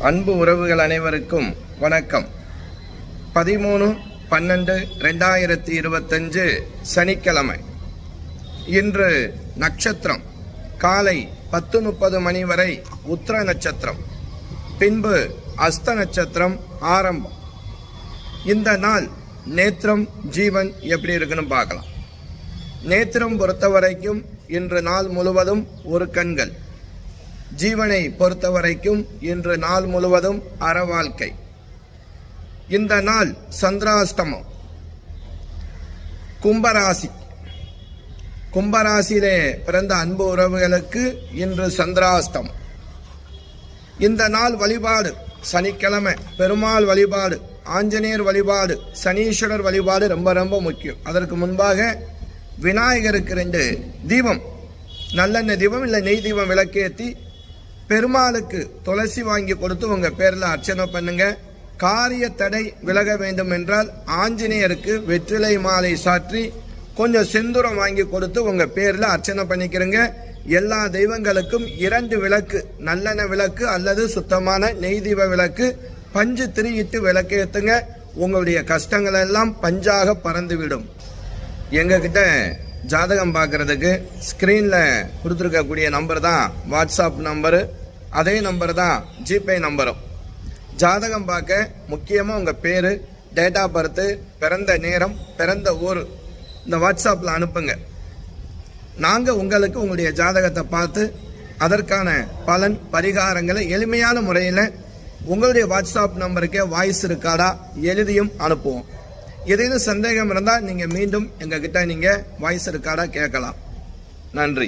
அன்பு உறவுகள் அனைவருக்கும் வணக்கம். 13/12/2025 சனிக்கிழமை. இன்று நட்சத்திரம் காலை 10:30 மணி வரை உத்திர நட்சத்திரம், பின்பு அஸ்த நட்சத்திரம் ஆரம்பம். இந்த நாள் நேத்திரம் ஜீவன் எப்படி இருக்குன்னு பார்க்கலாம். நேத்திரம் பொறுத்த வரைக்கும் இன்று நாள் முழுவதும் ஒரு கண்கள். ஜீவனை பொறுத்த வரைக்கும் இன்று நாள் முழுவதும் அற வாழ்க்கை. இந்த நாள் சந்திராஷ்டமம். கும்பராசி. கும்பராசியிலே பிறந்த அன்பு உறவுகளுக்கு இன்று சந்திராஷ்டமம். இந்த நாள் வழிபாடு சனிக்கிழமை பெருமாள் வழிபாடு, ஆஞ்சநேயர் வழிபாடு, சனீஸ்வரர் வழிபாடு ரொம்ப ரொம்ப முக்கியம். அதற்கு முன்பாக விநாயகருக்கு 2 தீபம், நல்லெண்ணெய் தீபம் இல்லை நெய் தீபம் விளக்கேற்றி பெருமாளுக்கு துளசி வாங்கி கொடுத்து உங்கள் பேரில் அர்ச்சனை பண்ணுங்க. காரிய தடை விலக வேண்டும் என்றால் ஆஞ்சநேயருக்கு வெற்றிலை மாலை சாற்றி கொஞ்சம் செந்தூரம் வாங்கி கொடுத்து உங்கள் பேரில் அர்ச்சனை பண்ணிக்கிறங்க. எல்லா தெய்வங்களுக்கும் 2 விளக்கு, நல்லெண்ணெய் விளக்கு அல்லது சுத்தமான நெய் தீப விளக்கு, பஞ்சு திரியிட்டு விளக்கேற்றுங்க. உங்களுடைய கஷ்டங்கள் எல்லாம் பஞ்சாக பறந்துவிடும். எங்ககிட்ட ஜாதகம் பார்க்கறதுக்கு ஸ்க்ரீனில் கொடுத்துருக்கக்கூடிய நம்பர் தான் வாட்ஸ்அப் நம்பரு, அதே நம்பர் தான் ஜிபே நம்பரும். ஜாதகம் பார்க்க முக்கியமாக உங்கள் பேர், டேட் ஆஃப் பர்த்து, பிறந்த நேரம், பிறந்த ஊர் இந்த வாட்ஸ்அப்பில் அனுப்புங்க. நாங்கள் உங்களுக்கு உங்களுடைய ஜாதகத்தை பார்த்து அதற்கான பலன் பரிகாரங்களை எளிமையான முறையில் உங்களுடைய வாட்ஸ்அப் நம்பருக்கே வாய்ஸ் ரெக்கார்டாக எழுதியும் அனுப்புவோம். ஏதேனும் சந்தேகம் இருந்தால் நீங்கள் மீண்டும் எங்ககிட்ட நீங்கள் வாய்ஸ் ரெக்கார்டாக கேட்கலாம். நன்றி.